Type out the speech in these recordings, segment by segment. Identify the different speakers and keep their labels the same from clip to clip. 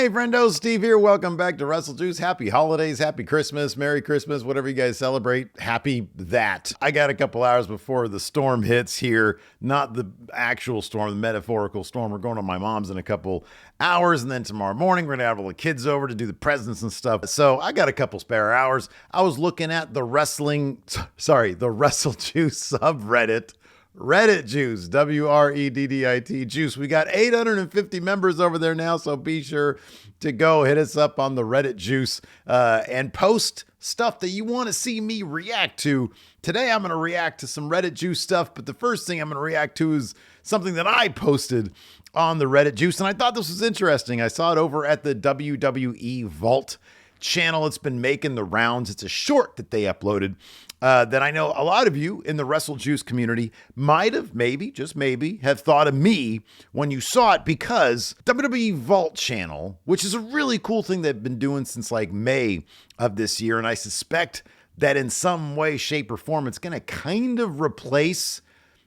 Speaker 1: Hey friendo, Steve here. Welcome back to Wrestle Juice. Happy holidays, happy Christmas, Merry Christmas, whatever you guys celebrate. Happy that. I got a couple hours before the storm hits here. Not the actual storm, the metaphorical storm. We're going to my mom's in a couple hours, and then tomorrow morning we're gonna have all the kids over to do the presents and stuff. So I got a couple spare hours. I was looking at the Wrestle Juice subreddit. Reddit Juice, WREDDIT Juice. We got 850 members over there now, so be sure to go hit us up on the Reddit Juice and post stuff that you want to see me react to. Today I'm going to react to some Reddit Juice stuff, but the first thing I'm going to react to is something that I posted on the Reddit Juice, and I thought this was interesting. I saw it over at the WWE Vault channel. It's been making the rounds. It's a short that they uploaded that I know a lot of you in the Wrestle Juice community might have, maybe, just maybe, have thought of me when you saw it, because WWE Vault channel, which is a really cool thing they've been doing since like May of this year, and I suspect that in some way, shape, or form, it's going to kind of replace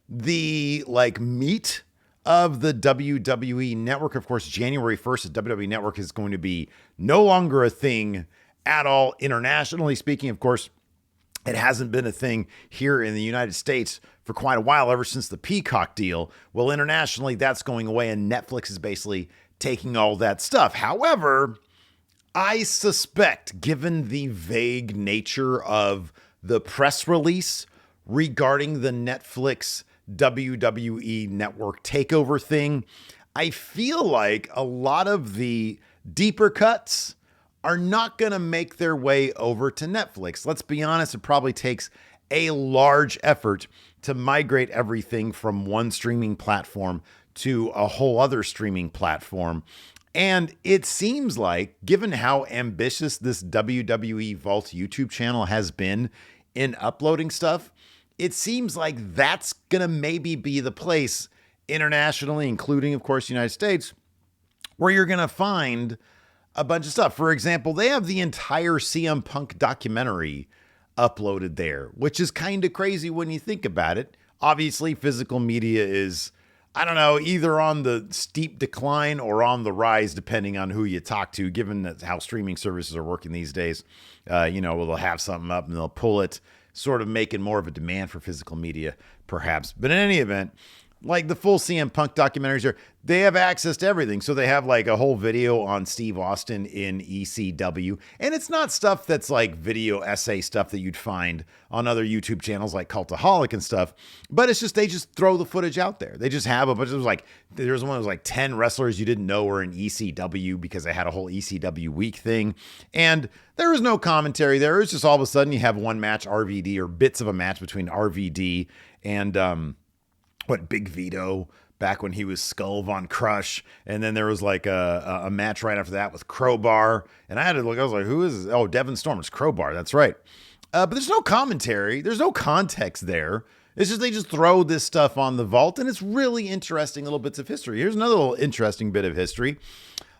Speaker 1: the like meat of the WWE Network. Of course, January 1st, the WWE Network is going to be no longer a thing at all internationally speaking. Of course, it hasn't been a thing here in the United States for quite a while, ever since the Peacock deal. Well, internationally, that's going away, and Netflix is basically taking all that stuff. However, I suspect, given the vague nature of the press release regarding the Netflix WWE Network takeover thing, I feel like a lot of the deeper cuts are not going to make their way over to Netflix. Let's be honest, it probably takes a large effort to migrate everything from one streaming platform to a whole other streaming platform. And it seems like, given how ambitious this WWE Vault YouTube channel has been in uploading stuff, it seems like that's going to maybe be the place internationally, including, of course, the United States, where you're going to find a bunch of stuff. For example, they have the entire CM Punk documentary uploaded there, which is kind of crazy when you think about it. Obviously, physical media is, I don't know, either on the steep decline or on the rise, depending on who you talk to, given that how streaming services are working these days. They'll have something up and they'll pull it, sort of making more of a demand for physical media, perhaps. But in any event, like the full CM Punk documentaries are, they have access to everything. So they have like a whole video on Steve Austin in ECW. And it's not stuff that's like video essay stuff that you'd find on other YouTube channels like Cultaholic and stuff. But it's just, they just throw the footage out there. They just have a bunch of, there's one that was like 10 wrestlers you didn't know were in ECW because they had a whole ECW week thing. And there was no commentary there. It was just all of a sudden you have one match RVD, or bits of a match between RVD and, Big Vito back when he was Skull Von Crush. And then there was like a match right after that with Crowbar. And I had to look, I was like, who is this? Oh, Devin Storm. It's Crowbar. That's right. But there's no commentary. There's no context there. It's just, they just throw this stuff on the Vault, and it's really interesting little bits of history. Here's another little interesting bit of history.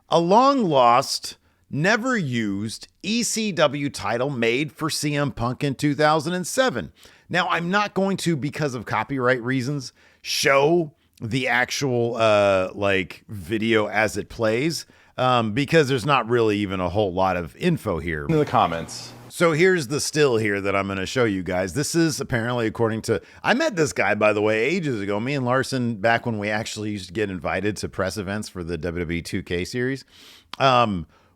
Speaker 1: A long lost, never used ECW title made for CM Punk in 2007. Now, I'm not going to, because of copyright reasons, show the actual video as it plays, because there's not really even a whole lot of info here
Speaker 2: in the comments.
Speaker 1: So here's the still here that I'm going to show you guys. This is apparently according to, I met this guy, by the way, ages ago. Me and Larson, back when we actually used to get invited to press events for the WWE 2K series.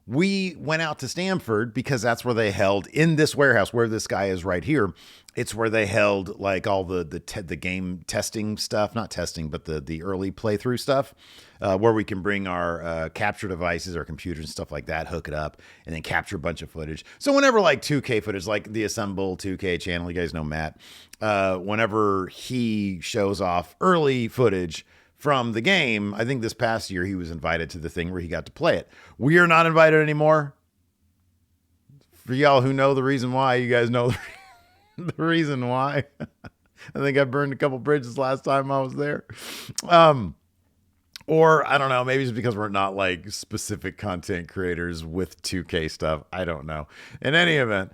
Speaker 1: We went out to Stamford because that's where they held, in this warehouse where this guy is right here. It's where they held like all the game testing stuff, not testing, but the early playthrough stuff, where we can bring our capture devices, our computers and stuff like that, hook it up, and then capture a bunch of footage. So whenever like 2K footage, like the Assemble 2K channel, you guys know Matt, whenever he shows off early footage from the game, I think this past year he was invited to the thing where he got to play it. We are not invited anymore. For y'all who know the reason why, you guys know the reason why. I think I burned a couple bridges last time I was there. Or I don't know, maybe it's because we're not like specific content creators with 2K stuff. I don't know. In any event,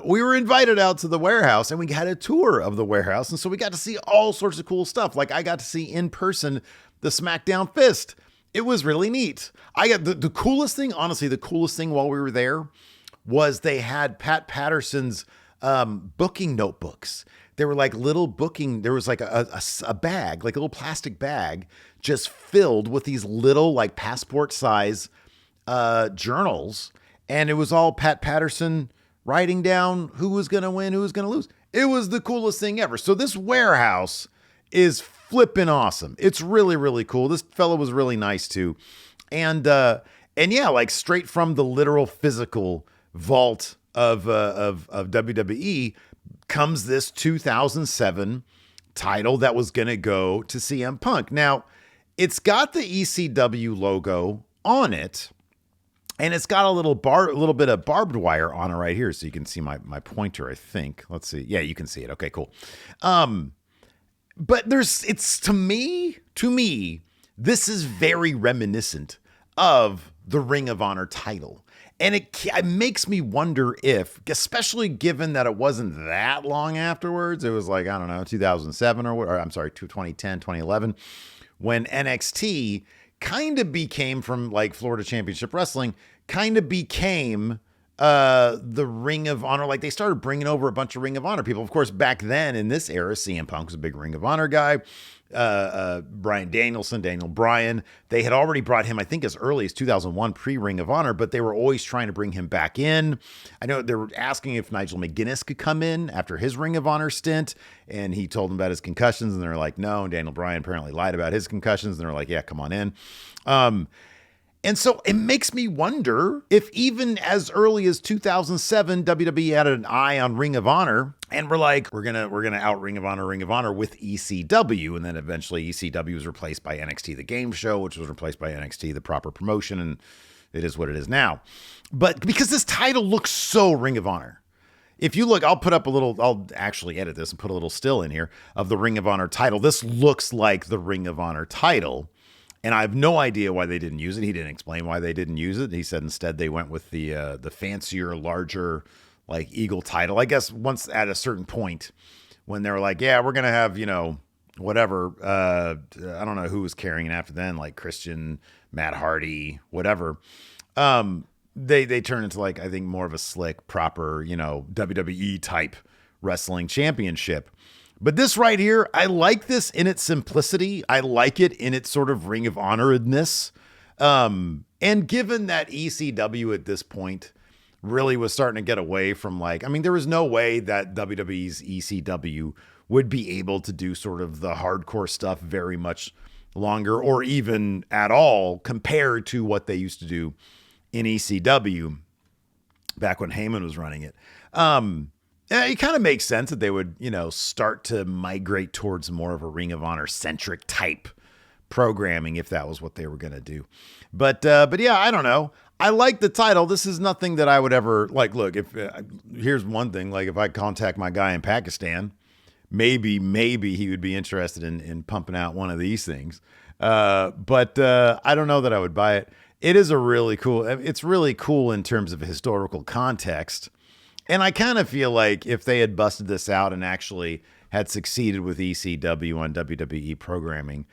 Speaker 1: we were invited out to the warehouse and we had a tour of the warehouse. And so we got to see all sorts of cool stuff. Like I got to see in person the SmackDown Fist. It was really neat. I got the coolest thing, honestly, the coolest thing while we were there was they had Pat Patterson's booking notebooks. They were like little booking. There was like a bag, like a little plastic bag, just filled with these little like passport size journals. And it was all Pat Patterson writing down who was going to win, who was going to lose. It was the coolest thing ever. So this warehouse is flipping awesome. It's really, really cool. This fellow was really nice too. And yeah, like straight from the literal physical vault of WWE comes this 2007 title that was going to go to CM Punk. Now, it's got the ECW logo on it, and it's got a little bit of barbed wire on it right here, so you can see my pointer, I think. Let's see. Yeah, you can see it. Okay, cool. But it's to me, this is very reminiscent of the Ring of Honor title. And it makes me wonder if, especially given that it wasn't that long afterwards, it was like, I don't know, 2007 or I'm sorry, 2010, 2011, when NXT kind of became, from like Florida Championship Wrestling, kind of became the Ring of Honor. Like they started bringing over a bunch of Ring of Honor people. Of course, back then in this era, CM Punk was a big Ring of Honor guy. Bryan Danielson, Daniel Bryan, they had already brought him, I think, as early as 2001 pre-Ring of Honor, but they were always trying to bring him back in. I know they were asking if Nigel McGuinness could come in after his Ring of Honor stint, and he told them about his concussions, and they're like, no. And Daniel Bryan apparently lied about his concussions, and they're like, yeah, come on in. And so it makes me wonder if even as early as 2007, WWE had an eye on Ring of Honor and we're like, we're gonna out Ring of Honor with ECW. And then eventually ECW was replaced by NXT, the game show, which was replaced by NXT, the proper promotion. And it is what it is now. But because this title looks so Ring of Honor. If you look, I'll actually edit this and put a little still in here of the Ring of Honor title. This looks like the Ring of Honor title. And I have no idea why they didn't use it. He didn't explain why they didn't use it. He said instead they went with the fancier, larger, like Eagle title. I guess once at a certain point when they were like, yeah, we're going to have, whatever. I don't know who was carrying it after then, like Christian, Matt Hardy, whatever. They turned into like, I think more of a slick, proper, WWE type wrestling championship. But this right here, I like this in its simplicity. I like it in its sort of Ring of Honor-edness. And given that ECW at this point really was starting to get away from there was no way that WWE's ECW would be able to do sort of the hardcore stuff very much longer or even at all compared to what they used to do in ECW back when Heyman was running it. It kind of makes sense that they would, start to migrate towards more of a Ring of Honor centric type programming if that was what they were going to do. But yeah, I don't know. I like the title. This is nothing that I would ever look, if here's one thing, like if I contact my guy in Pakistan, maybe he would be interested in pumping out one of these things. But I don't know that I would buy it. It's really cool in terms of historical context. And I kind of feel like if they had busted this out and actually had succeeded with ECW on WWE programming,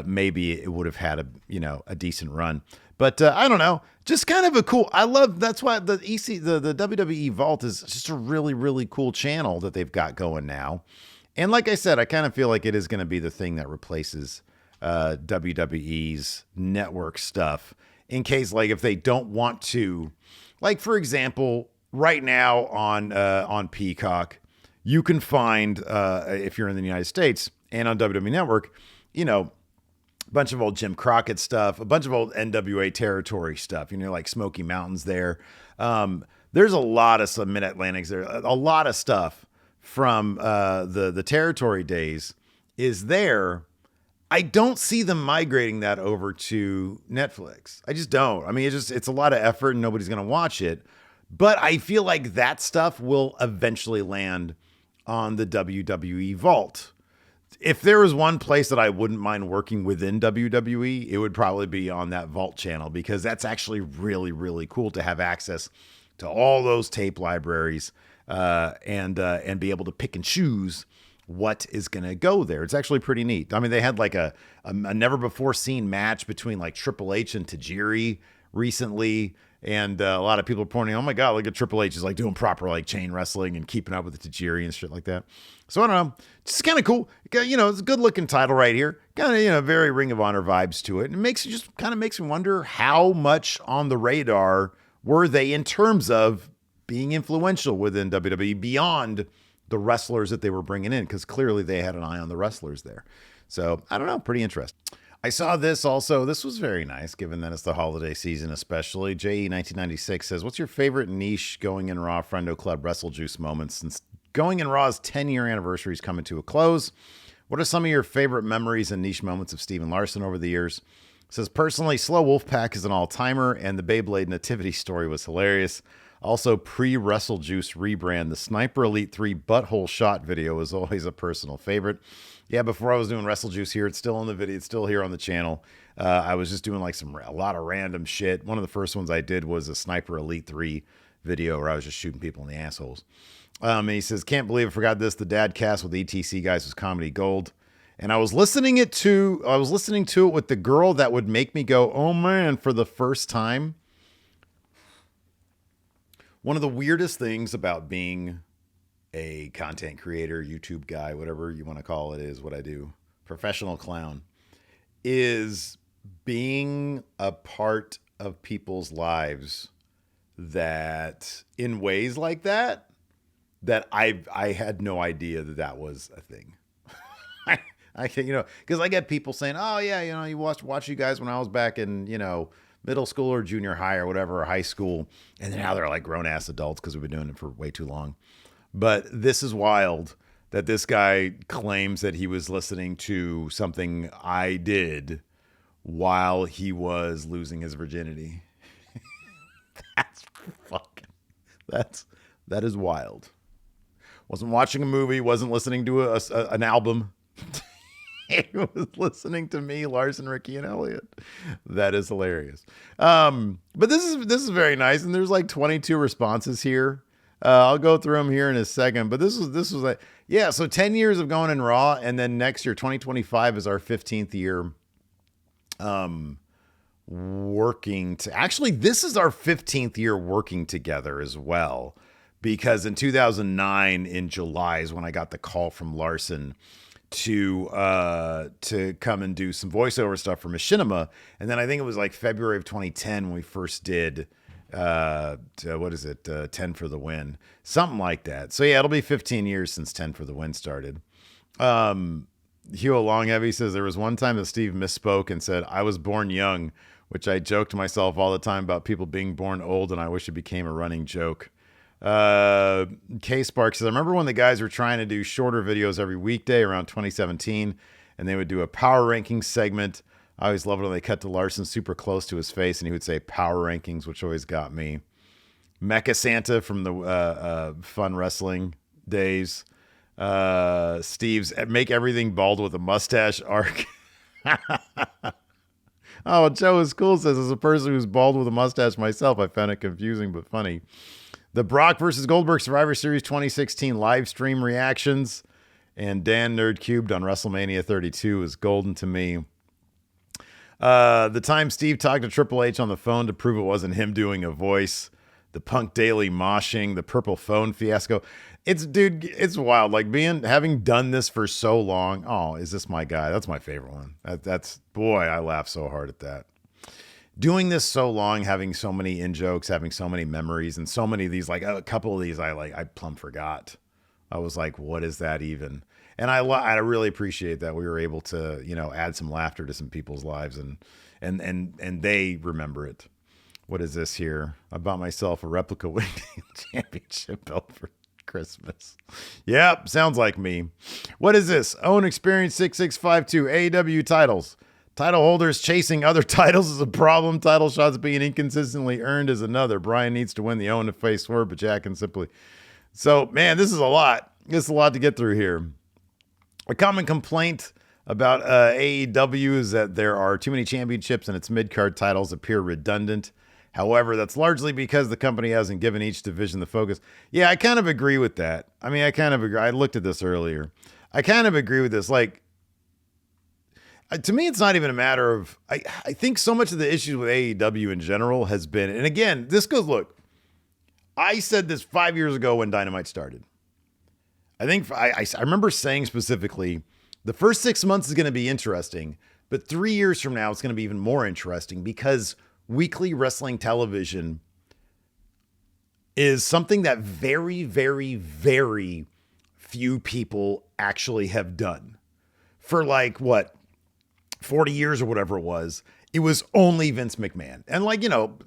Speaker 1: maybe it would have had a decent run. But I don't know, just kind of a cool. That's why the WWE Vault is just a really, really cool channel that they've got going now. And like I said, I kind of feel like it is going to be the thing that replaces WWE's network stuff in case if they don't want to, for example. Right now on Peacock, you can find, if you're in the United States and on WWE Network, a bunch of old Jim Crockett stuff, a bunch of old NWA territory stuff, like Smoky Mountains there. There's a lot of some Mid-Atlantics there. A lot of stuff from the territory days is there. I don't see them migrating that over to Netflix. I just don't. I mean, it's a lot of effort and nobody's going to watch it. But I feel like that stuff will eventually land on the WWE Vault. If there was one place that I wouldn't mind working within WWE, it would probably be on that Vault channel because that's actually really, really cool to have access to all those tape libraries and be able to pick and choose what is going to go there. It's actually pretty neat. I mean, they had like a never before seen match between like Triple H and Tajiri recently. And a lot of people are pointing, oh my God, look at Triple H is like doing proper like chain wrestling and keeping up with the Tajiri and shit like that. So I don't know, just kind of cool. You know, it's a good looking title right here. Kind of, you know, very Ring of Honor vibes to it. It makes you just kind of makes me wonder how much on the radar were they in terms of being influential within WWE beyond the wrestlers that they were bringing in, because clearly they had an eye on the wrestlers there. So I don't know, pretty interesting. I saw this also. This was very nice, given that it's the holiday season, especially. JE1996 says, what's your favorite niche Going in Raw Friendo Club WrestleJuice moments? Since Going in Raw's 10-year anniversary is coming to a close, what are some of your favorite memories and niche moments of Steven Larson over the years? It says, personally, Slow Wolfpack is an all-timer, and the Beyblade Nativity story was hilarious. Also, pre-WrestleJuice rebrand, the Sniper Elite 3 butthole shot video is always a personal favorite. Yeah, before I was doing WrestleJuice here, it's still in the video, it's still here on the channel. I was just doing like a lot of random shit. One of the first ones I did was a Sniper Elite 3 video where I was just shooting people in the assholes. And he says, can't believe I forgot this. The dad cast with ETC guys was comedy gold. And I was listening to it with the girl that would make me go, oh man, for the first time. One of the weirdest things about being a content creator, YouTube guy, whatever you want to call it, is what I do, professional clown, is being a part of people's lives that in ways like that I had no idea that was a thing. I can, you know, because I get people saying, oh yeah, you know, you watch you guys when I was back in, you know, middle school or junior high or whatever, or high school. And now they're like grown ass adults because we've been doing it for way too long. But this is wild that this guy claims that he was listening to something I did while he was losing his virginity. That is wild. Wasn't watching a movie, wasn't listening to an album. He was listening to me, Larson, Ricky, and Elliot. That is hilarious. But this is very nice, and there's like 22 responses here. I'll go through them here in a second, but this was like, yeah, so 10 years of going in Raw, and then next year, 2025 is our 15th year working to, actually, this is our 15th year working together as well, because in 2009 in July is when I got the call from Larson to come and do some voiceover stuff for Machinima. And then I think it was like February of 2010 when we first did, 10 for the Win, something like that. So yeah, it'll be 15 years since 10 for the Win started. Hugo Longheavy says there was one time that Steve misspoke and said, I was born young, which I joke to myself all the time about people being born old, and I wish it became a running joke. K Spark says, I remember when the guys were trying to do shorter videos every weekday around 2017, and they would do a power rankings segment. I always loved it when they cut to Larson super close to his face and he would say power rankings, which always got me. Mecha Santa from the Fun Wrestling days. Steve's make everything bald with a mustache arc. Oh, Joe is cool says, as a person who's bald with a mustache myself, I found it confusing but funny. The Brock versus Goldberg Survivor Series 2016 live stream reactions, and Dan Nerd Cubed on WrestleMania 32 is golden to me. The time Steve talked to Triple H on the phone to prove it wasn't him doing a voice. The Punk Daily moshing, the purple phone fiasco. It's wild. Like having done this for so long. Oh, is this my guy? That's my favorite one. Boy, I laugh so hard at that. Doing this so long, having so many in-jokes, having so many memories, and so many of these, like a couple of these I plumb forgot. I was like, what is that even? And I really appreciate that we were able to, you know, add some laughter to some people's lives, and they remember it. What is this here? I bought myself a Replica championship belt for Christmas. Yep, sounds like me. What is this? Own Experience 6652 AEW titles. Title holders chasing other titles is a problem. Title shots being inconsistently earned is another. Brian needs to win the own to face swerve, but Jack can simply. So, man, this is a lot. This is a lot to get through here. A common complaint about AEW is that there are too many championships and its mid-card titles appear redundant. However, that's largely because the company hasn't given each division the focus. Yeah, I kind of agree with that. I mean, I kind of agree. I looked at this earlier. I kind of agree with this. Like, to me, it's not even a matter of, I think so much of the issues with AEW in general has been, and again, this goes, look, I said this 5 years ago when Dynamite started. I think I remember saying specifically, the first 6 months is going to be interesting, but 3 years from now, it's going to be even more interesting because weekly wrestling television is something that very, very, very few people actually have done. For like, what, 40 years or whatever it was only Vince McMahon. And like, you know,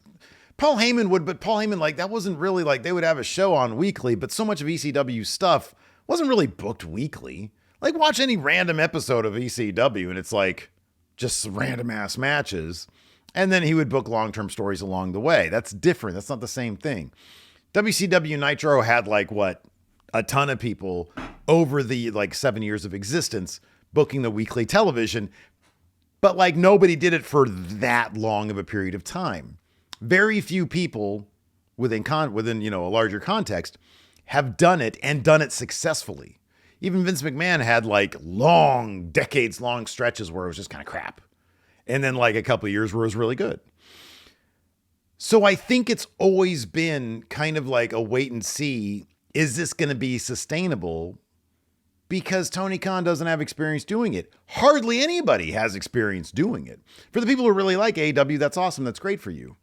Speaker 1: Paul Heyman would, but Paul Heyman, like, that wasn't really like, they would have a show on weekly, but so much of ECW stuff wasn't really booked weekly. Like, watch any random episode of ECW and it's like just random ass matches. And then he would book long-term stories along the way. That's different. That's not the same thing. WCW Nitro had like what? A ton of people over the like 7 years of existence booking the weekly television. But like nobody did it for that long of a period of time. Very few people within you know, a larger context have done it and done it successfully. Even Vince McMahon had like long, decades long stretches where it was just kind of crap. And then like a couple of years where it was really good. So I think it's always been kind of like a wait and see. Is this going to be sustainable? Because Tony Khan doesn't have experience doing it. Hardly anybody has experience doing it. For the people who really like AEW, that's awesome. That's great for you.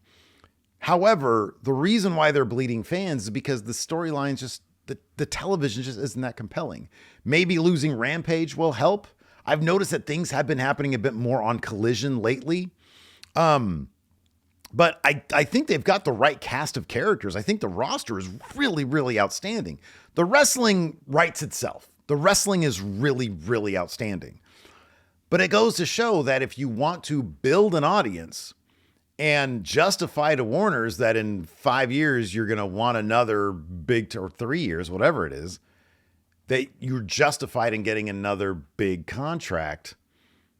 Speaker 1: However, the reason why they're bleeding fans is because the storylines just, the television just isn't that compelling. Maybe losing Rampage will help. I've noticed that things have been happening a bit more on Collision lately. But I think they've got the right cast of characters. I think the roster is really, really outstanding. The wrestling writes itself. The wrestling is really, really outstanding. But it goes to show that if you want to build an audience and justify to Warners that in 5 years you're going to want another big, or 3 years, whatever it is, that you're justified in getting another big contract,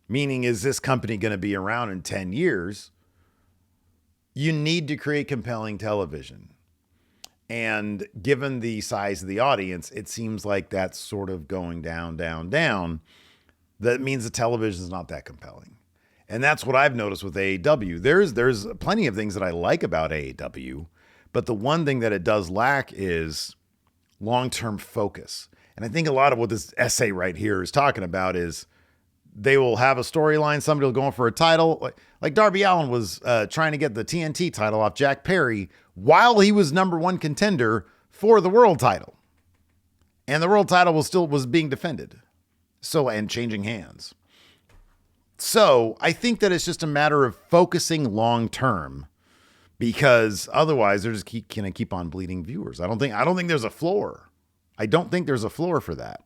Speaker 1: meaning is this company going to be around in 10 years? You need to create compelling television. And given the size of the audience, it seems like that's sort of going down, down, down. That means the television is not that compelling. And that's what I've noticed with AEW. There's plenty of things that I like about AEW, but the one thing that it does lack is long-term focus. And I think a lot of what this essay right here is talking about is they will have a storyline. Somebody will go in for a title. Like Darby Allin was trying to get the TNT title off Jack Perry while he was number one contender for the world title. And the world title was being defended. And changing hands. So I think that it's just a matter of focusing long-term, because otherwise they're just going to keep on bleeding viewers. I don't think there's a floor. I don't think there's a floor for that.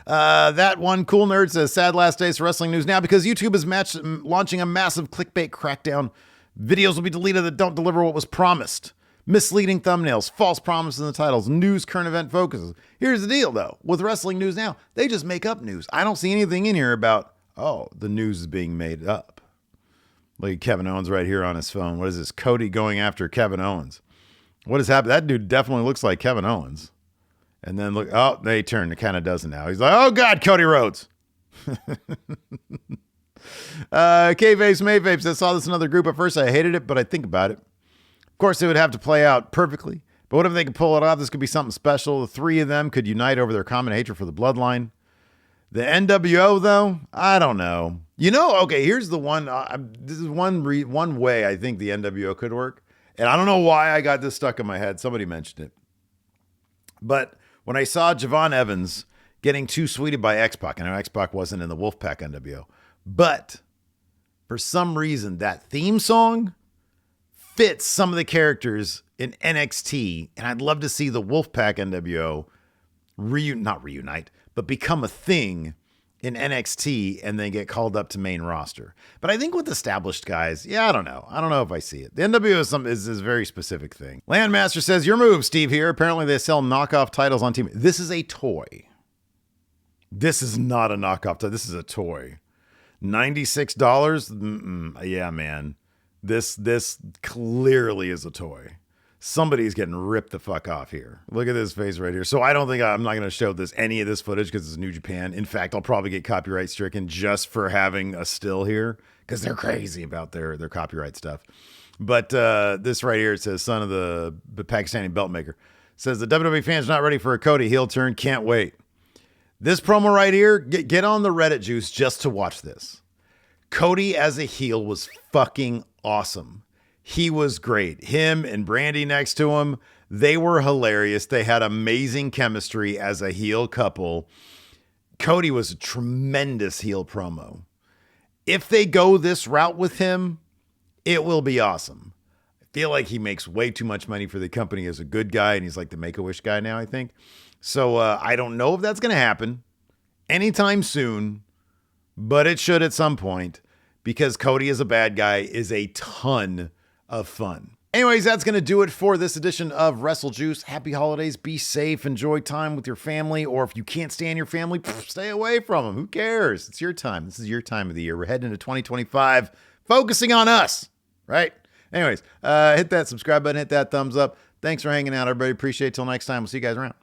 Speaker 1: That one cool nerd says, sad last days for wrestling news now because YouTube is launching a massive clickbait crackdown. Videos will be deleted that don't deliver what was promised. Misleading thumbnails, false promises in the titles, news, current event focuses. Here's the deal though. With wrestling news now, they just make up news. I don't see anything in here about, the news is being made up. Look at Kevin Owens right here on his phone. What is this? Cody going after Kevin Owens. What has happened? That dude definitely looks like Kevin Owens. And then look, they turned. It kind of doesn't now. He's like, oh, God, Cody Rhodes. K-Vapes, May-Vapes. I saw this in another group at first. I hated it, but I think about it. Of course, it would have to play out perfectly. But what if they could pull it off? This could be something special. The three of them could unite over their common hatred for the bloodline. The NWO, though, I don't know. Okay, here's the one. This is one way I think the NWO could work. And I don't know why I got this stuck in my head. Somebody mentioned it. But when I saw Javon Evans getting too sweeted by X-Pac, I know X-Pac wasn't in the Wolfpack NWO, but for some reason, that theme song fits some of the characters in NXT, and I'd love to see the Wolfpack NWO not reunite, but become a thing in NXT and then get called up to main roster. But I think with established guys, I don't know. I don't know if I see it. The NWO is a very specific thing. Landmaster says, your move, Steve, here. Apparently they sell knockoff titles on TV. This is a toy. This is not a knockoff title. This is a toy. $96? Yeah, man. This clearly is a toy. somebody's getting ripped the fuck off here. Look at this face right here. So I don't think I'm not going to show any of this footage because it's New Japan. In fact, I'll probably get copyright stricken just for having a still here because they're crazy about their copyright stuff. But this right here, it says son of the Pakistani belt maker. Says the WWE fans not ready for a Cody heel turn. Can't wait. This promo right here, get on the Reddit juice just to watch this. Cody as a heel was fucking awesome. He was great. Him and Brandy next to him, they were hilarious. They had amazing chemistry as a heel couple. Cody was a tremendous heel promo. If they go this route with him, it will be awesome. I feel like he makes way too much money for the company as a good guy, and he's like the Make-A-Wish guy now, I think. So I don't know if that's going to happen anytime soon, but it should at some point because Cody as a bad guy is a ton of fun. Anyways, that's going to do it for this edition of Wrestle Juice. Happy holidays. Be safe. Enjoy time with your family. Or if you can't stand your family, stay away from them. Who cares? It's your time. This is your time of the year. We're heading into 2025, focusing on us, right? Anyways, hit that subscribe button. Hit that thumbs up. Thanks for hanging out, everybody. Appreciate it. Till next time. We'll see you guys around.